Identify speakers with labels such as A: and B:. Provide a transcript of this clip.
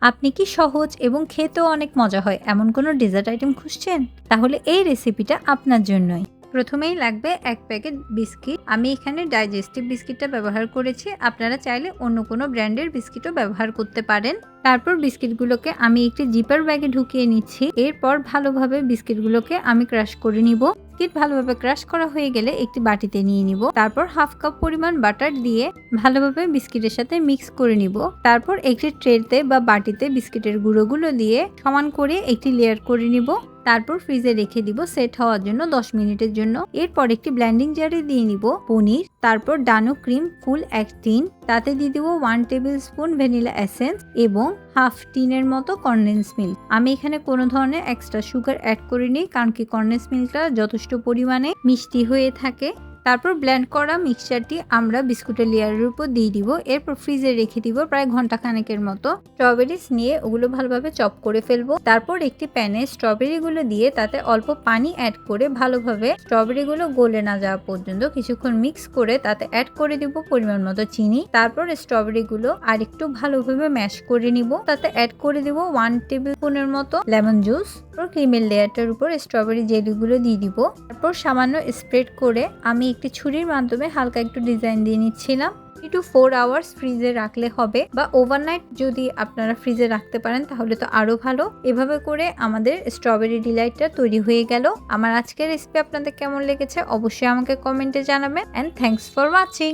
A: আপনি কি সহজ এবং খেতেও অনেক মজা হয় এমন কোনো ডেজার্ট আইটেম খুঁজছেন? তাহলে এই রেসিপিটা আপনার জন্যই। প্রথমেই লাগবে ১ প্যাকেট বিস্কিট। আমি এখানে ডাইজেস্টিভ বিস্কিটটা ব্যবহার করেছি। আপনারা চাইলে অন্য কোনো ব্র্যান্ডের বিস্কিটও ব্যবহার করতে পারেন। তারপর বিস্কিটগুলোকে আমি একটি জিপার ব্যাগে ঢুকিয়ে নিচ্ছি। এরপর ভালোভাবে বিস্কিটগুলোকে আমি ক্রাশ করে নিব। বিস্কিট ভালোভাবে ক্রাশ করা হয়ে গেলে একটি বাটিতে নিয়ে নিব। তারপর হাফ কাপ পরিমাণ বাটার দিয়ে ভালোভাবে বিস্কিটের সাথে মিক্স করে নিব। তারপর একটি ট্রেতে বা বাটিতে বিস্কিটের গুঁড়োগুলো দিয়ে সমান করে একটি লেয়ার করে নিব। তারপর ফ্রিজে রেখে দিব সেট হওয়ার জন্য ১০ মিনিটের জন্য। এরপর একটি ব্লেন্ডিং জারে দিয়ে নিব পনির, তারপর ডানো ক্রিম ফুল ১ টিন, তাতে দিয়ে দিব 1 টেবিল স্পুন ভ্যানিলা এসেন্স এবং হাফ টিনের মতো কনডেন্স মিল্ক। আমি এখানে কোনো ধরনের এক্সট্রা সুগার অ্যাড করিনি, কারণ কি কনডেন্স মিল্কটা যথেষ্ট পরিমাণে মিষ্টি হয়ে থাকে। তারপর ব্লেন্ড করা মিক্সচারটি আমরা বিস্কুটের লেয়ারের উপর দিয়ে দিব। এরপর ফ্রিজে রেখে দিব প্রায় ঘন্টা খানেকের মতো। স্ট্রবেরিজ নিয়ে ওগুলো ভালোভাবে চপ করে ফেলবো। তারপর একটি প্যানে স্ট্রবেরিগুলো দিয়ে তাতে অল্প পানি অ্যাড করে ভালোভাবে স্ট্রবেরিগুলো গলে না যাওয়া পর্যন্ত কিছুক্ষণ মিক্স করে তাতে অ্যাড করে দিব পরিমাণ মতো চিনি। তারপর স্ট্রবেরিগুলো আর একটু ভালোভাবে ম্যাশ করে নিব। তাতে অ্যাড করে দিব 1 টেবিল স্পুনের মতো লেমন জুস। তারপর ক্রিমের লেয়ারটার উপর স্ট্রবেরি জেলিগুলো দিয়ে দিব। তারপর সামান্য স্প্রেড করে আমি একটি ছুরির মাধ্যমে হালকা একটু ডিজাইন দিয়ে নিচ্ছিলাম। 3 to 4 আওয়ার্স ফ্রিজে রাখলে হবে, বা ওভারনাইট যদি আপনারা ফ্রিজে রাখতে পারেন তাহলে তো আরো ভালো। এভাবে করে আমাদের স্ট্রবেরি ডিলাইটটা তৈরি হয়ে গেল। আমার আজকের রেসিপি আপনাদের কেমন লেগেছে অবশ্যই আমাকে কমেন্টে জানাবেন। And thanks for watching.